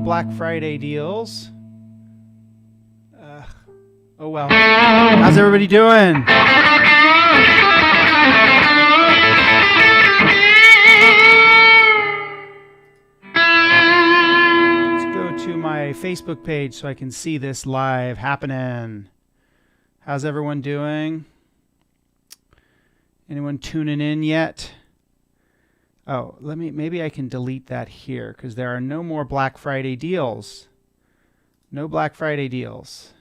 Black Friday deals. Oh well. How's everybody doing? Let's go to my Facebook page so I can see this live happening. How's everyone doing? Anyone tuning in yet? Oh, maybe I can delete that here because there are no more Black Friday deals. No Black Friday deals.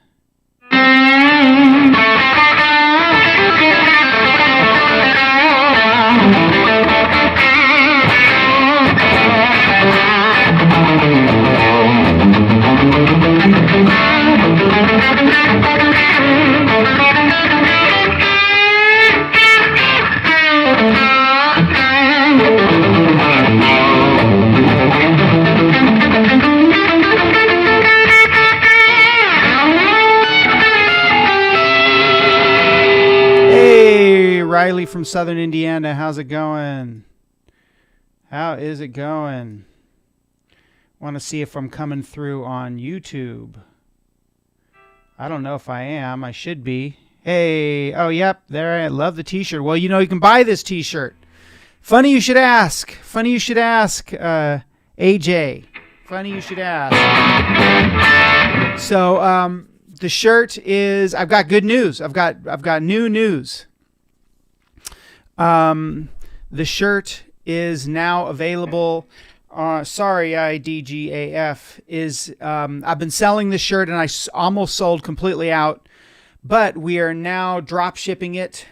Riley from Southern Indiana, how's it going? How is it going? Want to see if I'm coming through on YouTube. I don't know if I am. I should be. Hey, oh, yep, there. I love the t-shirt. Well, you can buy this t-shirt. Funny you should ask. Funny you should ask, AJ. Funny you should ask. So, the shirt is, I've got good news. I've got new news. The shirt is now available. Sorry, IDGAF is. I've been selling this shirt and I almost sold completely out, but we are now drop shipping it.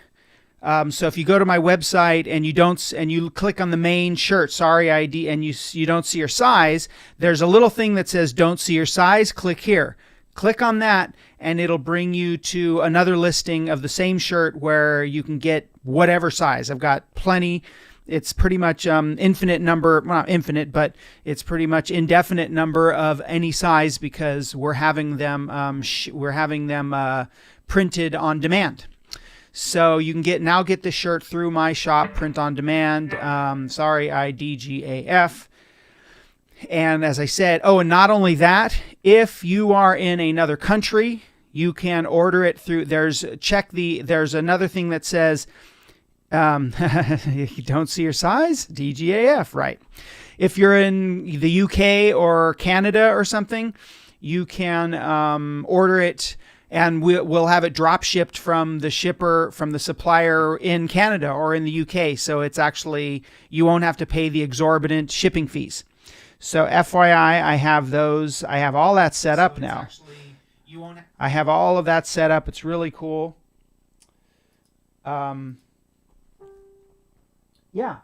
So if you go to my website and you click on the main shirt, sorry ID, and you don't see your size, there's a little thing that says don't see your size. Click here. Click on that and it'll bring you to another listing of the same shirt where you can get whatever size. I've got plenty. It's pretty much infinite number, well, not infinite, but it's pretty much indefinite number of any size because we're having them printed on demand. So you can get the shirt through my shop, print on demand. Sorry, IDGAF. And as I said, and not only that, if you are in another country, you can order it through. There's another thing that says, you don't see your size, DGAF, right? If you're in the UK or Canada or something, you can order it, and we'll have it drop shipped from the supplier in Canada or in the UK. So it's actually, you won't have to pay the exorbitant shipping fees. So FYI, I have those. I have all that set up now. I have all of that set up. It's really cool. Yeah.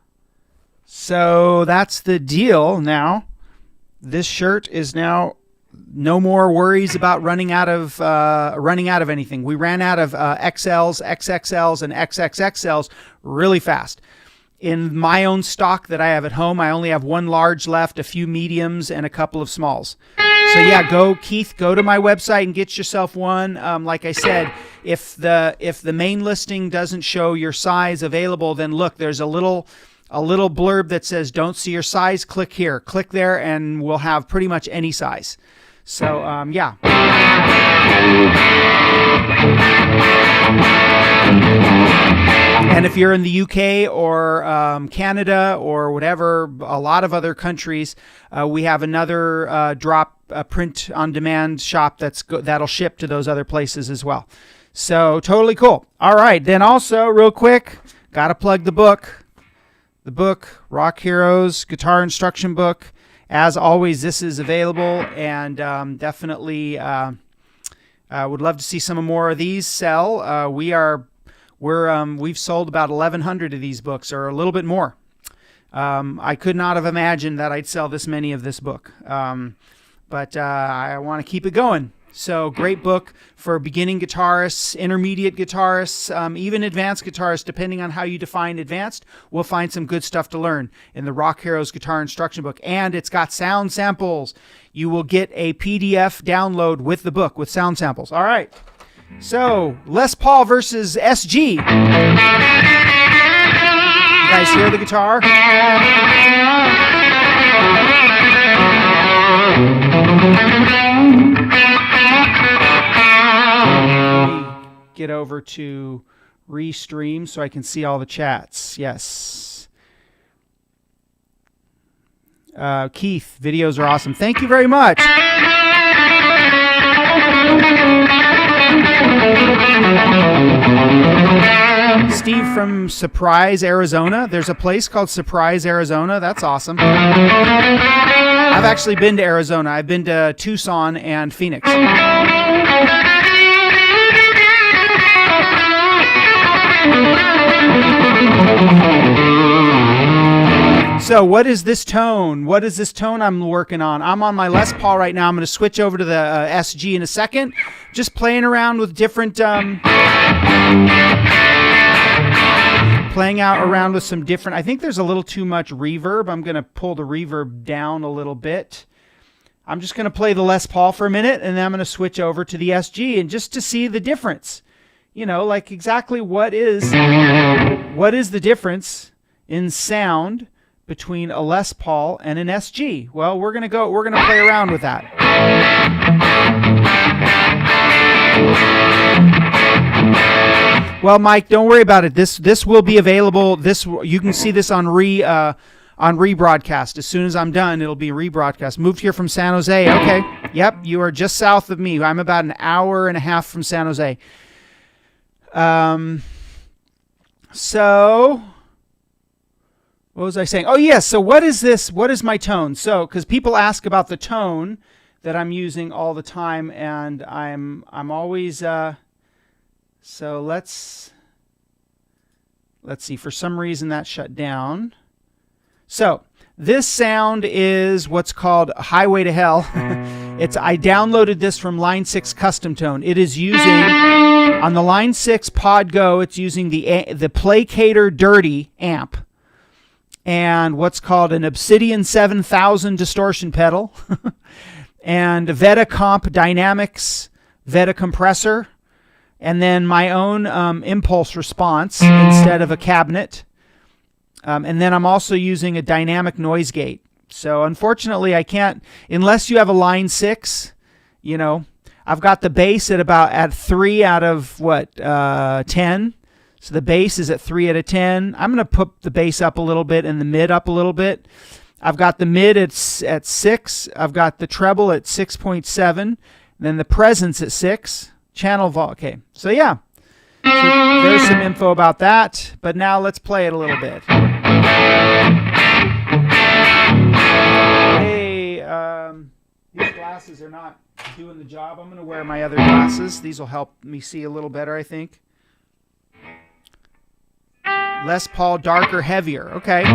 So that's the deal now. This shirt is now no more worries about running out of anything. We ran out of XLs, XXLs, and XXXLs really fast. In my own stock that I have at home, I only have one large left, a few mediums, and a couple of smalls. So yeah, go to my website and get yourself one. Like I said, if the main listing doesn't show your size available, then look, there's a little blurb that says don't see your size. Click here, click there, and we'll have pretty much any size. So yeah. And if you're in the UK or Canada or whatever, a lot of other countries, we have another print on demand shop that'll ship to those other places as well. So totally cool. All right, then also real quick, gotta plug the book. The book, Rock Heroes Guitar Instruction Book. As always, this is available, and definitely would love to see some more of these sell. We've sold about 1,100 of these books, or a little bit more. I could not have imagined that I'd sell this many of this book, but I want to keep it going. So great book for beginning guitarists, intermediate guitarists, even advanced guitarists, depending on how you define advanced. We'll find some good stuff to learn in the Rock Heroes Guitar Instruction Book. And it's got sound samples. You will get a PDF download with the book with sound samples. All right. So Les Paul versus SG. You guys hear the guitar? over to Restream so I can see all the chats. Yes. Keith, videos are awesome. Thank you very much. Steve from Surprise, Arizona. There's a place called Surprise, Arizona. That's awesome. I've actually been to Arizona. I've been to Tucson and Phoenix. So what is this tone? What is this tone I'm working on? I'm on my Les Paul right now. I'm going to switch over to the SG in a second. Just playing around with different... around with some different... I think there's a little too much reverb. I'm going to pull the reverb down a little bit. I'm just going to play the Les Paul for a minute, and then I'm going to switch over to the SG, and just to see the difference. You know, like exactly what is the difference in sound between a Les Paul and an SG? Well, we're going to play around with that. Well, Mike, don't worry about it. This will be available. You can see this on rebroadcast. As soon as I'm done, it'll be rebroadcast. Moved here from San Jose. Okay. Yep, you are just south of me. I'm about an hour and a half from San Jose. So what was I saying? Oh, yes. So what is this? What is my tone? So, because people ask about the tone that I'm using all the time, and I'm always, so let's see. For some reason that shut down. So this sound is what's called Highway to Hell. I downloaded this from Line 6 Custom Tone. It is using, on the Line 6 Pod Go, it's using the Placator Dirty amp and what's called an Obsidian 7000 distortion pedal and Veta Comp Dynamics Veta compressor, and then my own impulse response instead of a cabinet. And then I'm also using a dynamic noise gate. So unfortunately, I can't, unless you have a Line 6, you know, I've got the bass at 3 out of 10. So the bass is at 3 out of 10. I'm going to put the bass up a little bit and the mid up a little bit. I've got the mid at 6. I've got the treble at 6.7. Then the presence at 6. Channel vol. Okay. So yeah. So there's some info about that. But now let's play it a little bit. Hey, these glasses are not doing the job. I'm going to wear my other glasses. These will help me see a little better, I think. Les Paul, darker, heavier. Okay.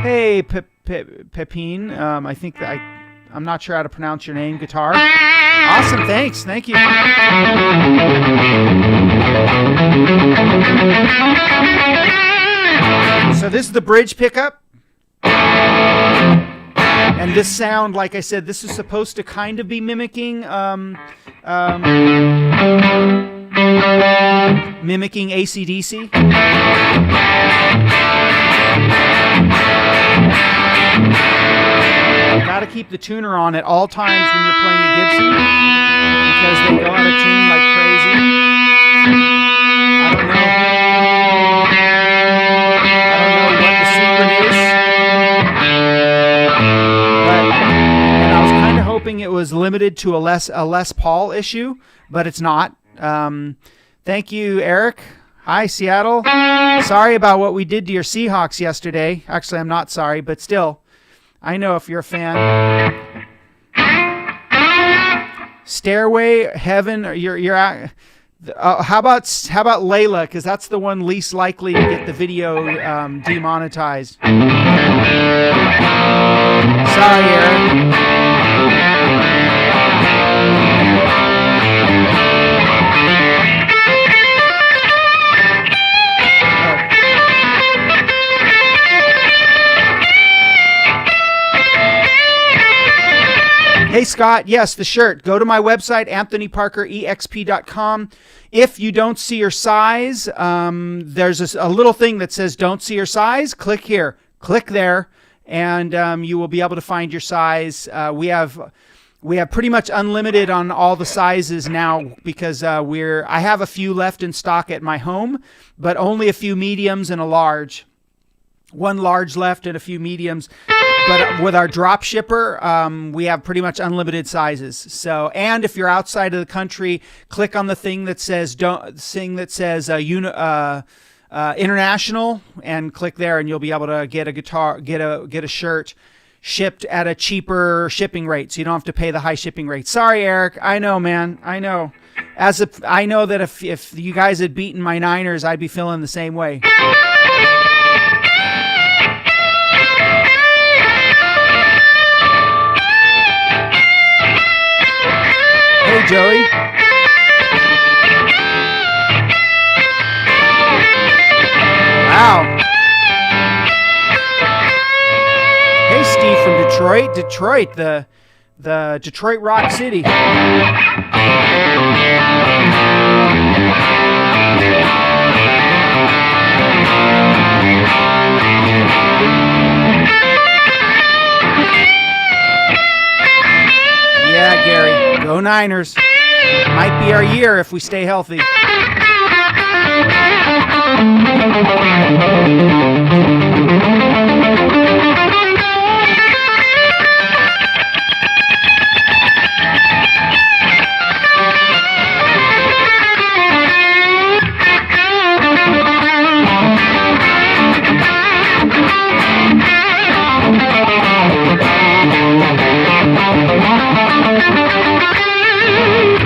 Hey, Pepine. I think that I'm not sure how to pronounce your name. Guitar. Awesome. Thanks. Thank you. So this is the bridge pickup. And this sound, like I said, this is supposed to kind of be mimicking AC/DC. Got to keep the tuner on at all times when you're playing a Gibson because they go out of tune like crazy. I don't know what the secret is. And I was kind of hoping it was limited to a Les Paul issue, but it's not. Thank you, Eric. Hi, Seattle. Sorry about what we did to your Seahawks yesterday. Actually, I'm not sorry, but still, I know if you're a fan. Stairway, Heaven, or you're how about Layla? Because that's the one least likely to get the video demonetized. Sorry, Eric. Hey, Scott. Yes, the shirt. Go to my website, anthonyparkerexp.com. If you don't see your size, there's a little thing that says don't see your size. Click here. Click there, and you will be able to find your size. We have We have pretty much unlimited on all the sizes now because I have a few left in stock at my home, but only a few mediums and a large. One large left and a few mediums. But with our drop shipper, we have pretty much unlimited sizes. So, and if you're outside of the country, click on the thing that says international, and click there, and you'll be able to get a shirt shipped at a cheaper shipping rate, so you don't have to pay the high shipping rate. Sorry, Eric. I know, man. I know. I know that if you guys had beaten my Niners, I'd be feeling the same way. Hey, Joey. Wow. Hey, Steve from Detroit. Detroit, the Detroit Rock City. Yeah, Gary. Go Niners. Might be our year if we stay healthy.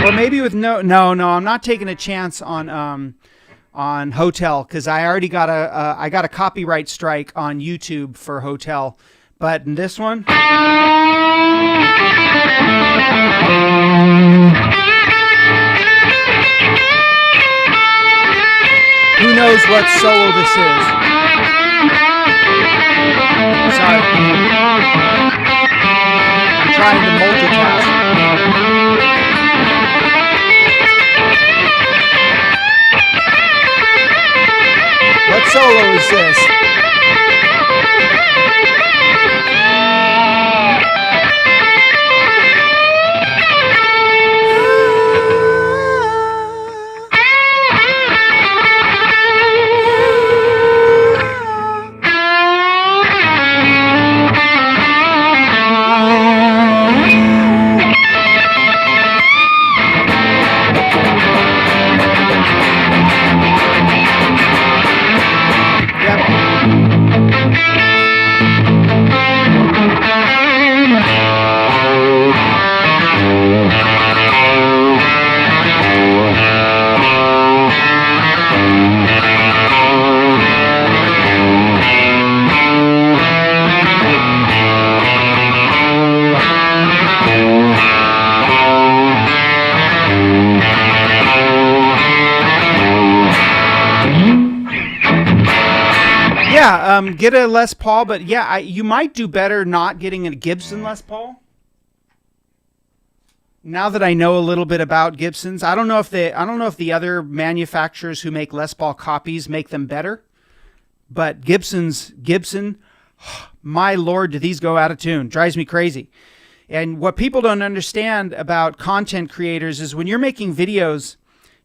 Or maybe with no, I'm not taking a chance on Hotel, because I already got a copyright strike on YouTube for Hotel. But in this one, who knows what solo this is? Sorry, I'm trying to multitask. What solo is this? Get a Les Paul, but yeah, you might do better not getting a Gibson Les Paul. Now that I know a little bit about Gibsons, I don't know if the other manufacturers who make Les Paul copies make them better, but Gibson, my Lord, do these go out of tune? Drives me crazy. And what people don't understand about content creators is when you're making videos,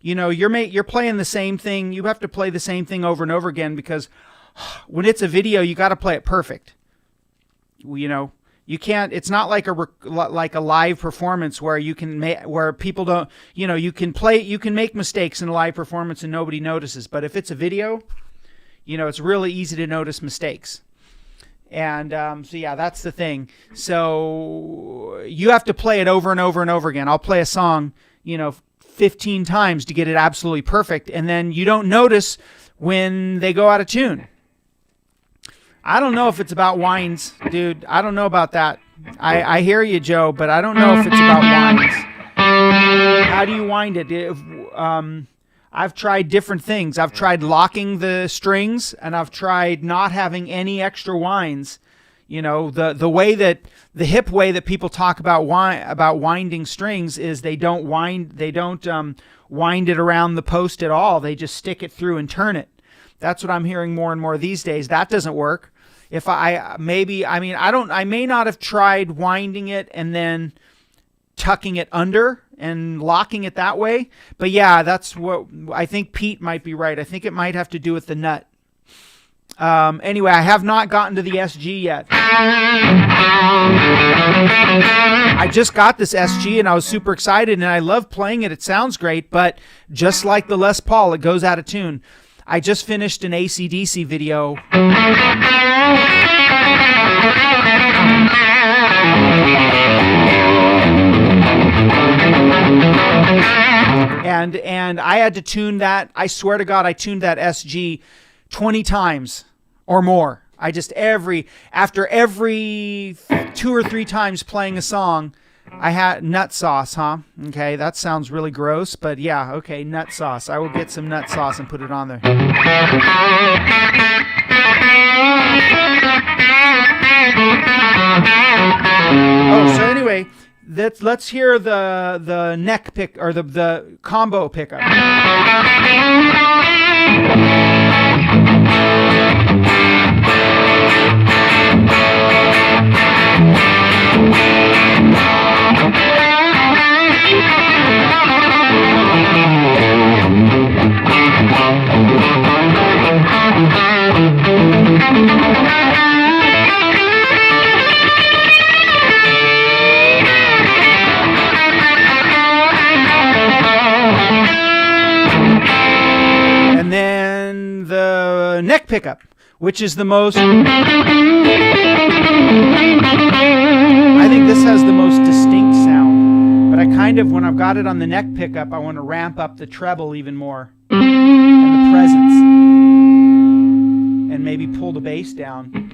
you know, you're playing the same thing. You have to play the same thing over and over again, because when it's a video, you got to play it perfect. You know, you can't. It's not like a live performance where you can where people don't. You know, you can make mistakes in a live performance and nobody notices. But if it's a video, you know, it's really easy to notice mistakes. And so yeah, that's the thing. So you have to play it over and over and over again. I'll play a song, you know, 15 times to get it absolutely perfect, and then you don't notice when they go out of tune. I don't know if it's about whines, dude. I don't know about that. I hear you, Joe, but I don't know if it's about whines. How do you wind it? I've tried different things. I've tried locking the strings, and I've tried not having any extra whines. You know, the hip way that people talk about winding strings is they don't wind it around the post at all. They just stick it through and turn it. That's what I'm hearing more and more these days. That doesn't work. I may not have tried winding it and then tucking it under and locking it that way. But yeah, that's what I think. Pete might be right. I think it might have to do with the nut. Anyway, I have not gotten to the SG yet. I just got this SG and I was super excited, and I love playing it. It sounds great, but just like the Les Paul, it goes out of tune. I just finished an AC/DC video. And I had to tune that. I swear to God, I tuned that SG 20 times or more. I just after every 2 or 3 times playing a song, I had nut sauce, huh? Okay, that sounds really gross, but yeah, okay, nut sauce. I will get some nut sauce and put it on there. Oh, so anyway, let's hear the neck pick, or the combo pickup. And then the neck pickup, which is the most, I think this has the most distinct sound, but I kind of, when I've got it on the neck pickup, I want to ramp up the treble even more, and the presence, and maybe pull the bass down.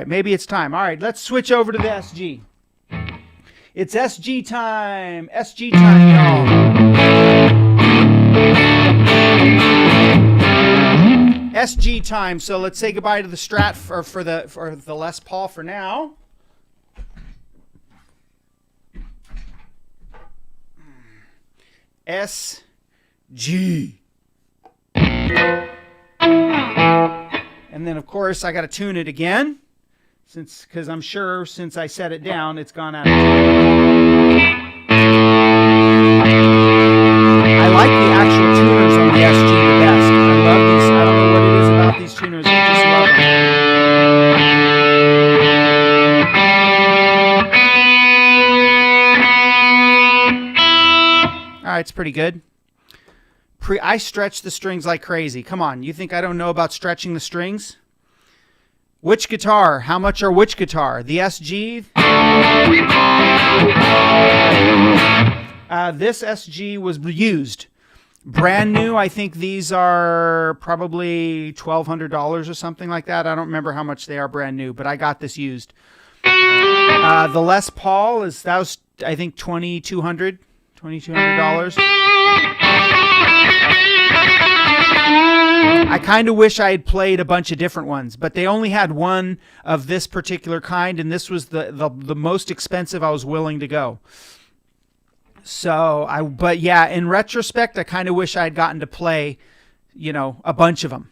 Maybe it's time. All right, let's switch over to the SG. It's SG time. SG time, y'all. SG time. So let's say goodbye to the Strat for the Les Paul for now. SG. And then of course I got to tune it again. Because I'm sure since I set it down, it's gone out of tune. I like the actual tuners on the SG the best. I love these. I don't know what it is about these tuners. I just love them. All right, it's pretty good. I stretch the strings like crazy. Come on, you think I don't know about stretching the strings? Which guitar? How much are which guitar? The SG? This SG was used. Brand new, I think these are probably $1,200 or something like that. I don't remember how much they are brand new, but I got this used. The Les Paul that was I think $2,200. I kind of wish I had played a bunch of different ones, but they only had one of this particular kind, and this was the most expensive I was willing to go. So but yeah, in retrospect, I kind of wish I had gotten to play, a bunch of them.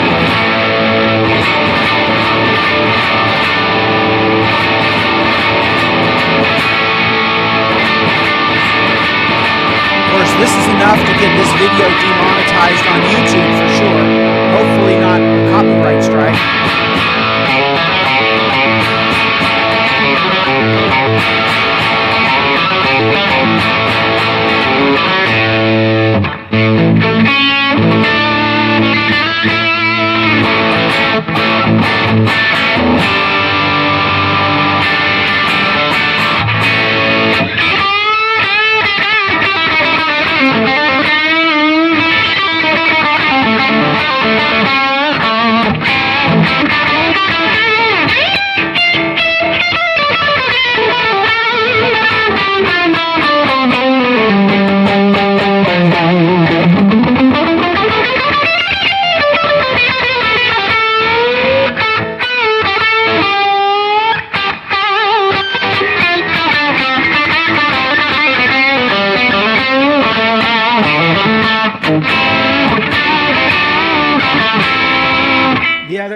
This is enough to get this video demonetized on YouTube for sure. Hopefully not a copyright strike.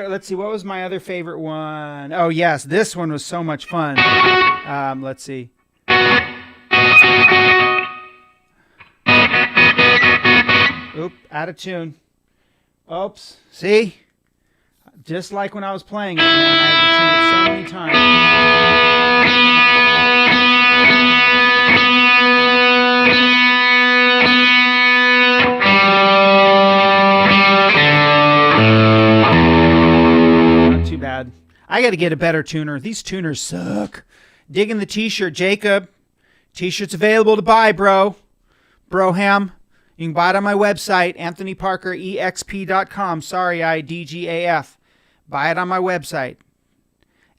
Let's see, what was my other favorite one? Oh, yes, this one was so much fun. Let's see. Oop, out of tune. Oops, see? Just like when I was playing it, man, I had to tune it so many times. Bad. I got to get a better tuner. These tuners suck. Digging the t-shirt, Jacob. T-shirts available to buy, bro. Broham. You can buy it on my website, anthonyparkerexp.com. Sorry, IDGAF. Buy it on my website,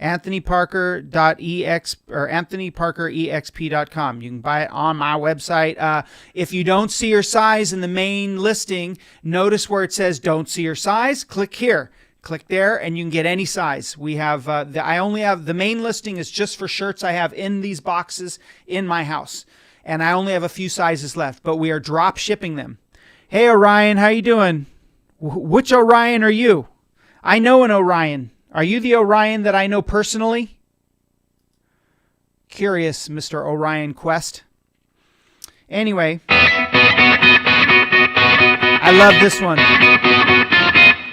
anthonyparker.ex or anthonyparkerexp.com. You can buy it on my website. If you don't see your size in the main listing, notice where it says "Don't see your size." Click here. Click there and you can get any size. We have, I only have, the main listing is just for shirts I have in these boxes in my house. And I only have a few sizes left, but we are drop shipping them. Hey, Orion, how you doing? Which Orion are you? I know an Orion. Are you the Orion that I know personally? Curious, Mr. Orion Quest. Anyway, I love this one.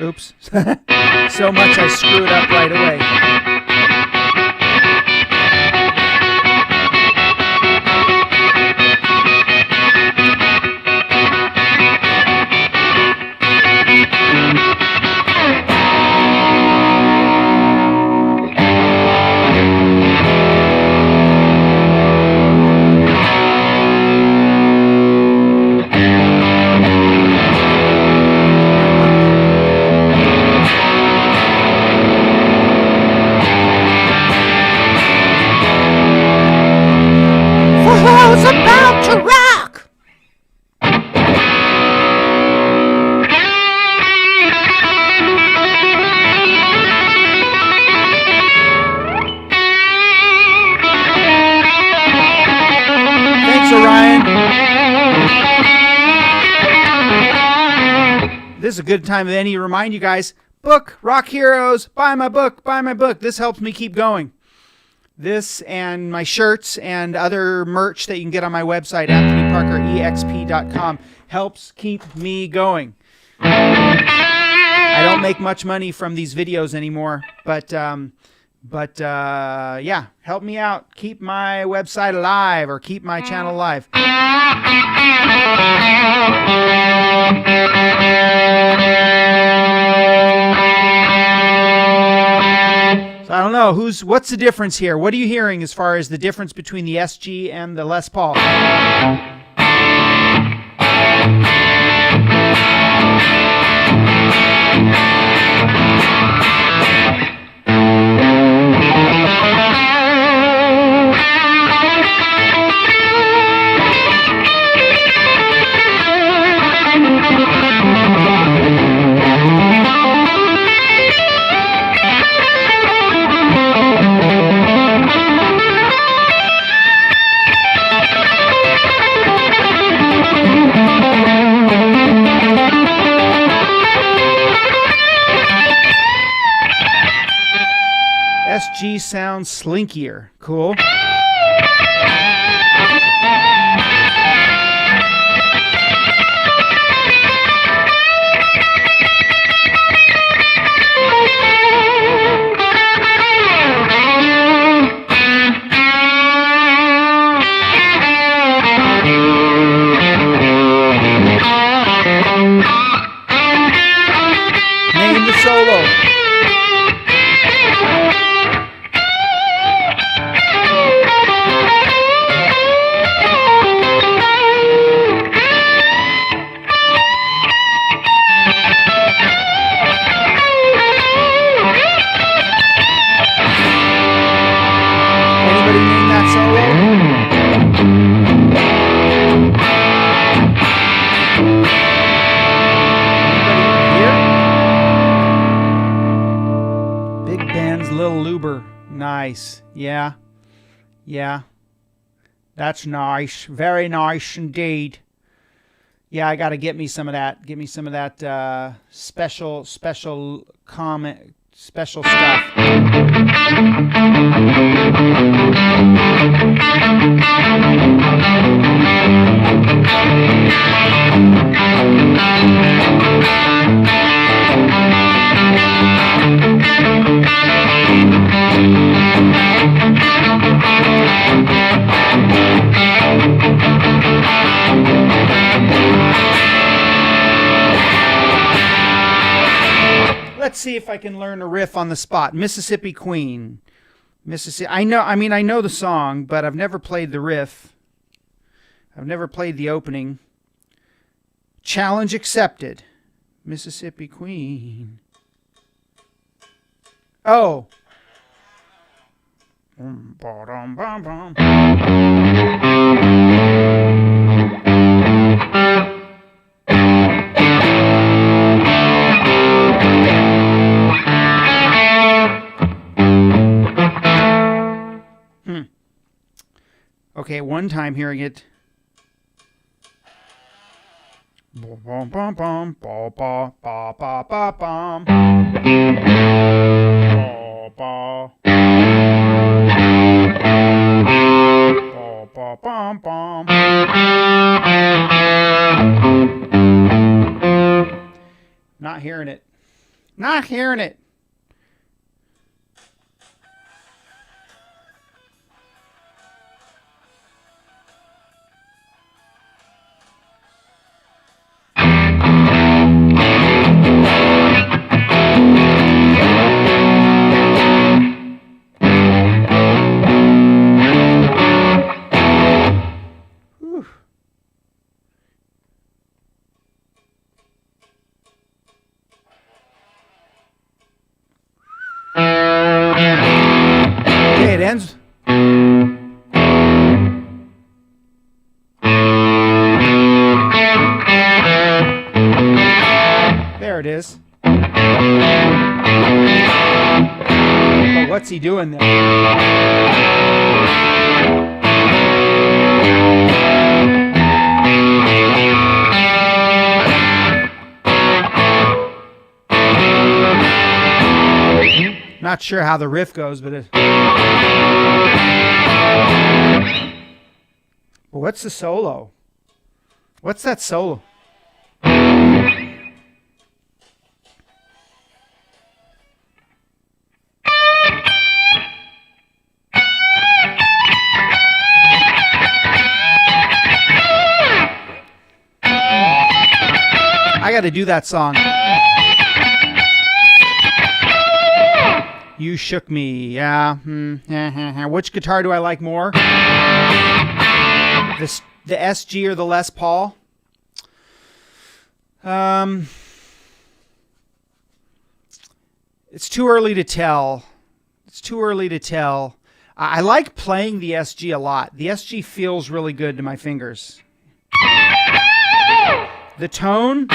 Oops. So much I screwed up right away. a good time of any to remind you guys, book Rock Heroes, buy my book, buy my book. This helps me keep going. This and my shirts and other merch that you can get on my website, AnthonyParkerEXP.com, helps keep me going. I don't make much money from these videos anymore, but yeah, help me out. Keep my website alive, or keep my channel alive. So I don't know what's the difference here. What are you hearing as far as the difference between the SG and the Les Paul? SG sounds slinkier. Cool. Name the solo. Nice. Yeah. That's nice. Very nice indeed. Yeah, I got to get me some of that. Get me some of that special comment, special stuff. Let's see if I can learn a riff on the spot. Mississippi Queen. Mississippi. I know the song, but I've never played the riff. I've never played the opening. Challenge accepted. Mississippi Queen. Oh. Okay, one time hearing it. Bum bum bum ba ba ba ba ba bum. Ba ba bum bum. Not hearing it. Not hearing it. Okay, it ends. There it is. But what's he doing there? Not sure how the riff goes, but what's the solo? What's that solo? I got to do that song. You shook me, yeah. Which guitar do I like more? The SG or the Les Paul? It's too early to tell. I like playing the SG a lot. The SG feels really good to my fingers. The tone.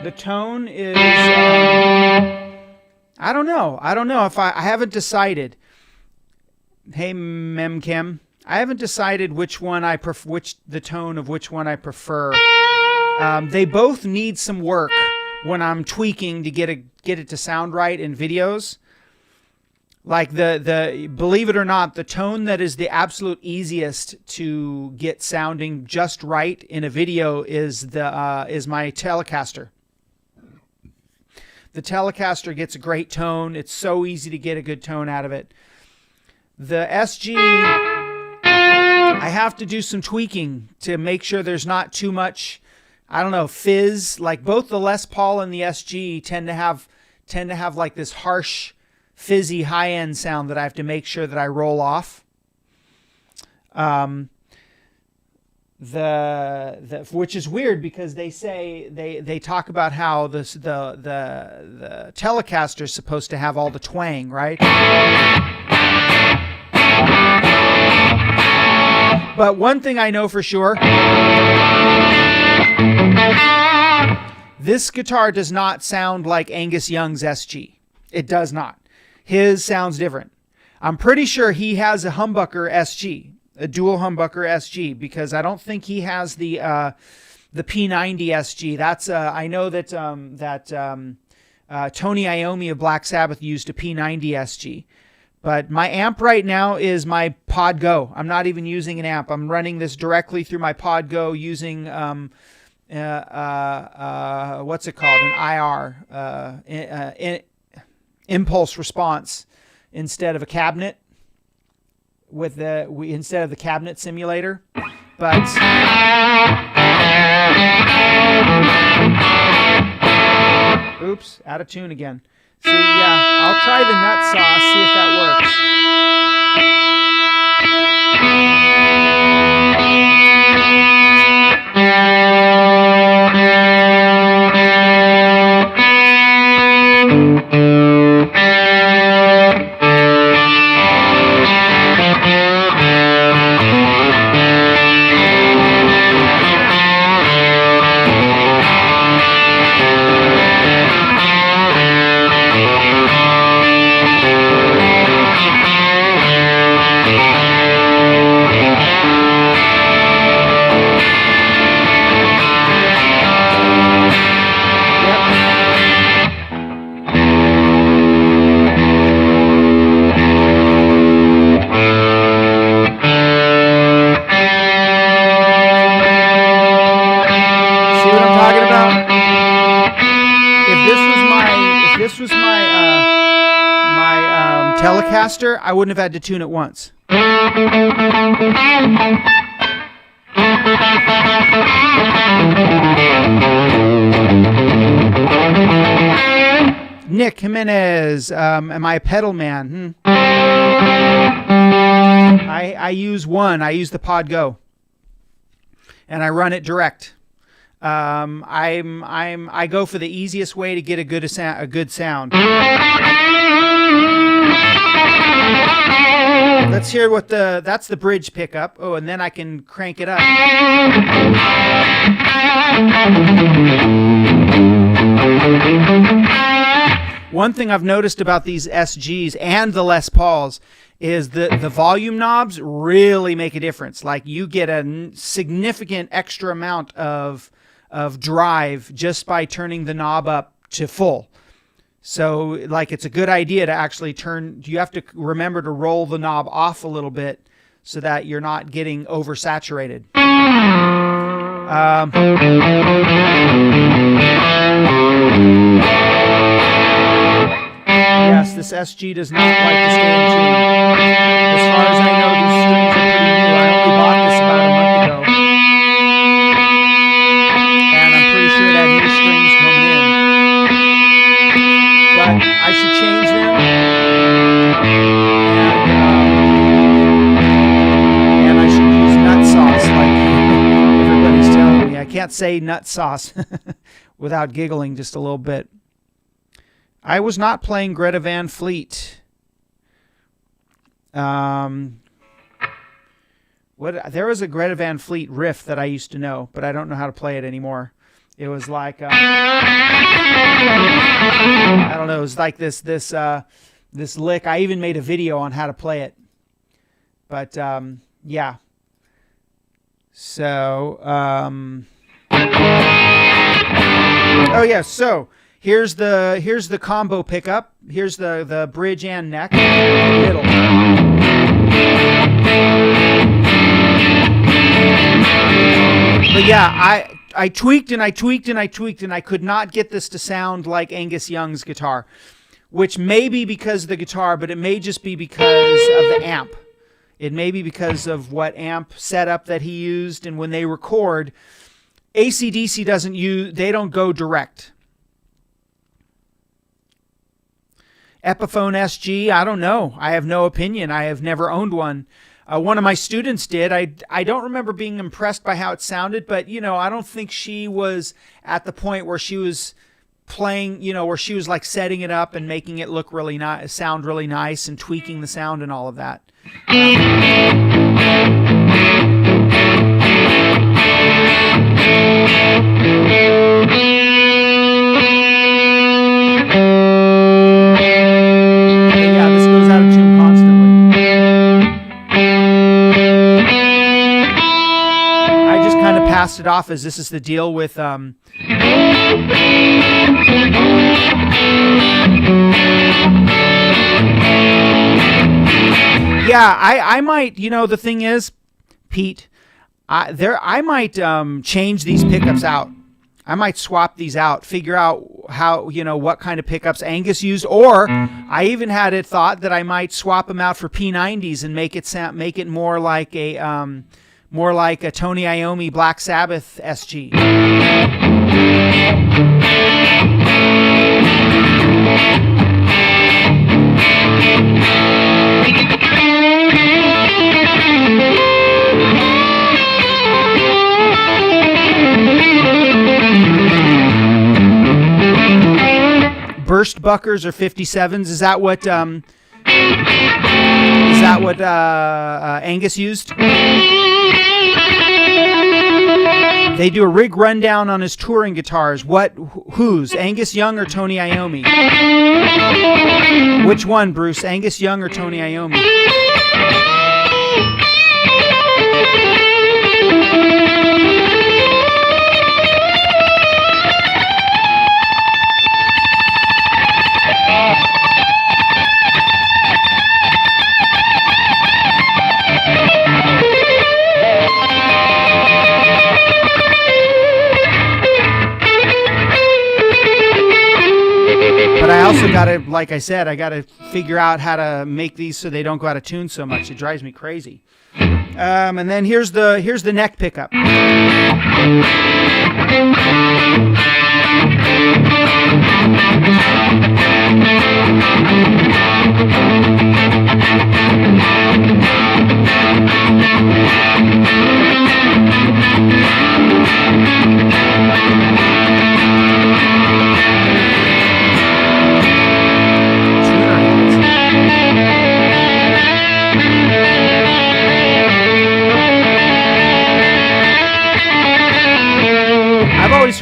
The tone is, I don't know if I haven't decided. Hey, Memchem, I haven't decided which one I prefer, the tone of which one I prefer. They both need some work when I'm tweaking to get it to sound right in videos. Like the believe it or not, the tone that is the absolute easiest to get sounding just right in a video is my Telecaster. The Telecaster gets a great tone. It's so easy to get a good tone out of it. The SG, I have to do some tweaking to make sure there's not too much, I don't know, fizz. Like both the Les Paul and the SG tend to have like this harsh, fizzy high-end sound that I have to make sure that I roll off. Which is weird because they say they talk about how the Telecaster is supposed to have all the twang, right? But one thing I know for sure, this guitar does not sound like Angus Young's SG. It does not. His sounds different. I'm pretty sure he has a humbucker SG, a dual humbucker SG, because I don't think he has the P90 SG. That's I know that Tony Iommi of Black Sabbath used a P90 SG. But my amp right now is my Pod Go. I'm not even using an amp. I'm running this directly through my Pod Go using what's it called? An IR, impulse response instead of a cabinet instead of the cabinet simulator. But oops, out of tune again. See, yeah, I'll try the nut sauce, see if that works. Telecaster, I wouldn't have had to tune it once. Nick Jimenez, am I a pedal man? I use one. I use the Pod Go, and I run it direct. I go for the easiest way to get a good sound. Let's hear what that's the bridge pickup. Oh, and then I can crank it up. One thing I've noticed about these SGs and the Les Pauls is the volume knobs really make a difference. Like you get a significant extra amount of drive just by turning the knob up to full. So like it's a good idea to actually you have to remember to roll the knob off a little bit so that you're not getting oversaturated. Yes, this SG does not like to stay in tune. As far as I know, these strings are pretty new. I only bought this about a month ago. And I'm pretty sure it had new strings coming in. But I should change them. And I should use nut sauce like everybody's telling me. I can't say nut sauce without giggling just a little bit. I was not playing Greta Van Fleet. There was a Greta Van Fleet riff that I used to know, but I don't know how to play it anymore. It was like I don't know. It was like this lick. I even made a video on how to play it. But yeah. So oh yeah. So. Here's the combo pickup. Here's the bridge and neck. Middle. But yeah, I tweaked and I tweaked and I tweaked and I could not get this to sound like Angus Young's guitar, which may be because of the guitar, but it may just be because of the amp. It may be because of what amp setup that he used, and when they record, AC/DC they don't go direct. Epiphone SG, I don't know. I have no opinion. I have never owned one. One of my students did. I don't remember being impressed by how it sounded, but, I don't think she was at the point where she was playing, where she was like setting it up and making it look really nice, sound really nice, and tweaking the sound and all of that. Passed it off as this is the deal with yeah, I might, the thing is, Pete, I might change these pickups out. I might swap these out, figure out how, what kind of pickups Angus used, or I even had it thought that I might swap them out for P90s and make it more like a Tony Iommi Black Sabbath SG. Burst buckers or 57s. Is that what Angus used? They do a rig rundown on his touring guitars. Whose? Angus Young or Tony Iommi? Which one, Bruce? Angus Young or Tony Iommi? I also got to, like I said, I got to figure out how to make these so they don't go out of tune so much. It drives me crazy. And then here's the neck pickup.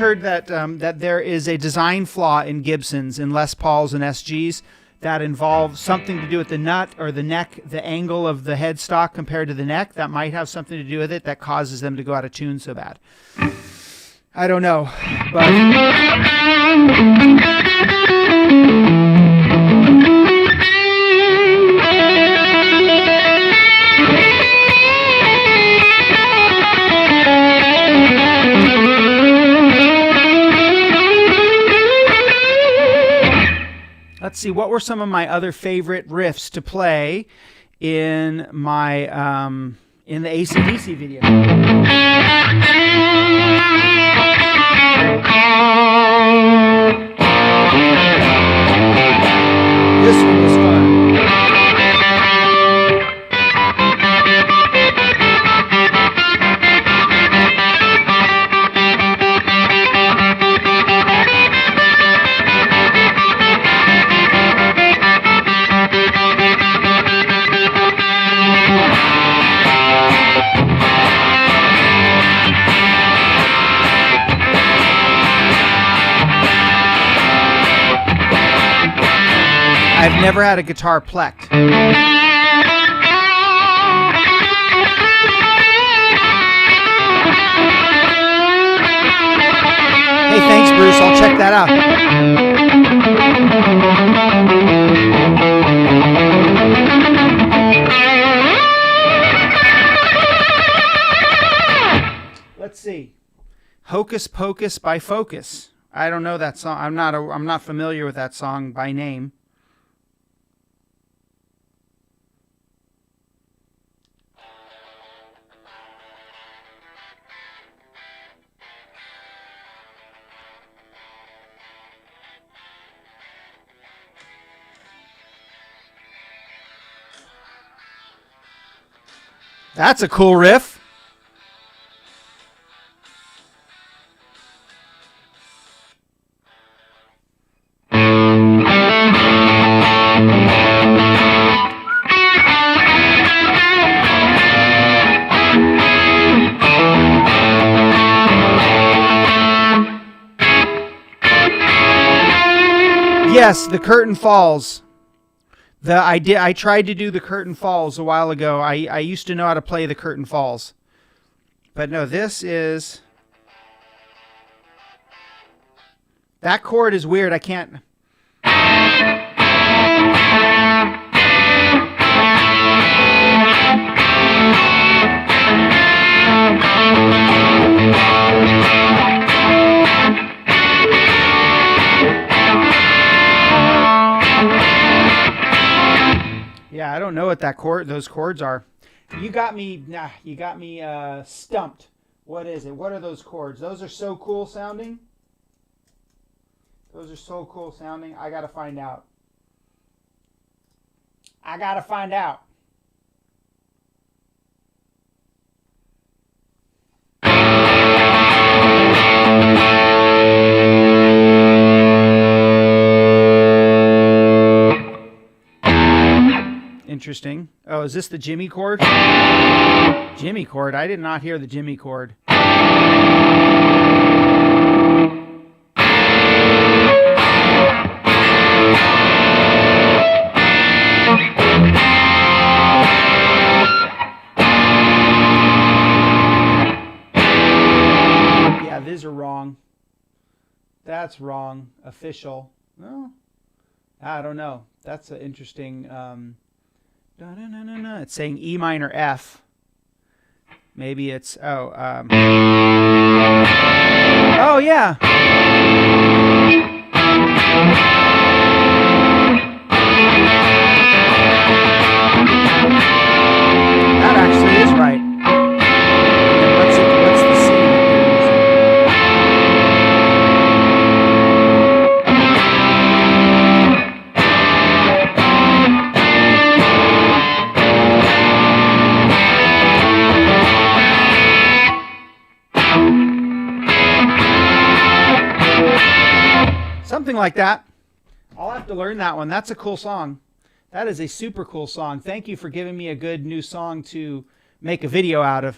always heard that that there is a design flaw in Gibsons, in Les Pauls and SGs, that involves something to do with the nut or the neck, the angle of the headstock compared to the neck. That might have something to do with it that causes them to go out of tune so bad. I don't know, but let's see, what were some of my other favorite riffs to play in my in the AC/DC video? This one was fun. I've never had a guitar plecked. Hey, thanks, Bruce. I'll check that out. Let's see. Hocus Pocus by Focus. I don't know that song. I'm not familiar with that song by name. That's a cool riff. Yes, the Curtain Falls. I tried to do the Curtain Falls a while ago. I used to know how to play the Curtain Falls. But no, this is... That chord is weird. I can't... Yeah, I don't know what those chords are. You got me stumped. What is it? What are those chords? Those are so cool sounding. Those are so cool sounding. I got to find out. I got to find out. Interesting. Oh, is this the Jimmy chord? Jimmy chord? I did not hear the Jimmy chord. Yeah, these are wrong. That's wrong. Official. No, I don't know. That's an interesting... It's saying E minor F. Maybe it's oh yeah. That actually is right. What's the C that they're using? Something like that. I'll have to learn that one. That's a cool song. That is a super cool song. Thank you for giving me a good new song to make a video out of.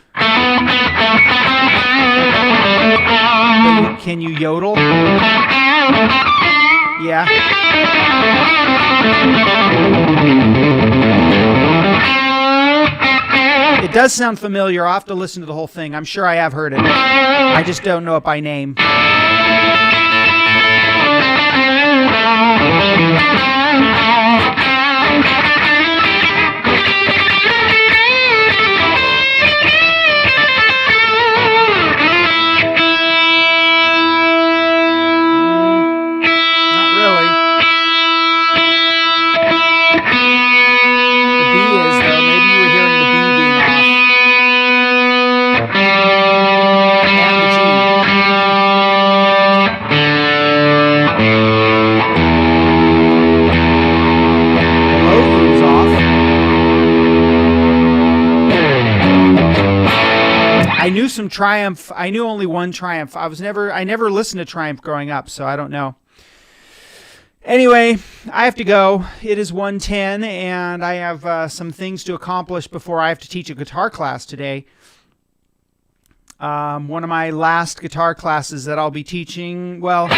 Can you yodel? Yeah. It does sound familiar. I'll have to listen to the whole thing. I'm sure I have heard it. I just don't know it by name. I knew some Triumph. I knew only one Triumph. I never listened to Triumph growing up, so I don't know. Anyway, I have to go. It is 1:10, and I have some things to accomplish before I have to teach a guitar class today. One of my last guitar classes that I'll be teaching, well...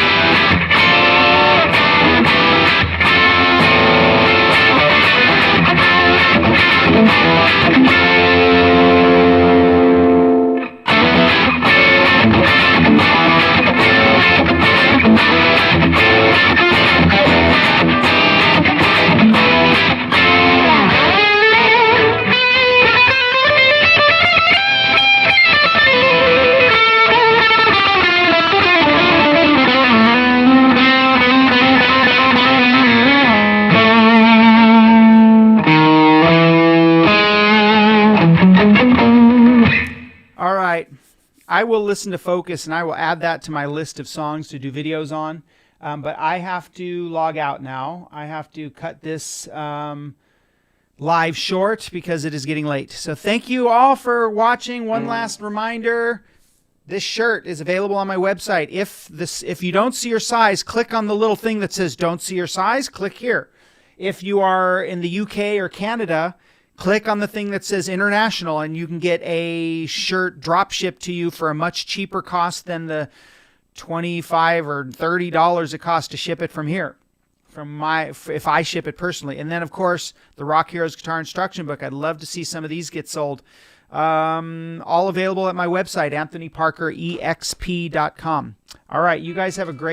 I will listen to Focus, and I will add that to my list of songs to do videos on. But I have to log out now. I have to cut this live short because it is getting late. So thank you all for watching. One last reminder. This shirt is available on my website. If you don't see your size, click on the little thing that says don't see your size. Click here. If you are in the UK or Canada, click on the thing that says international, and you can get a shirt drop shipped to you for a much cheaper cost than the $25 or $30 it costs to ship it from here. If I ship it personally. And then, of course, the Rock Heroes Guitar Instruction Book. I'd love to see some of these get sold. All available at my website, AnthonyParkerEXP.com. All right, you guys have a great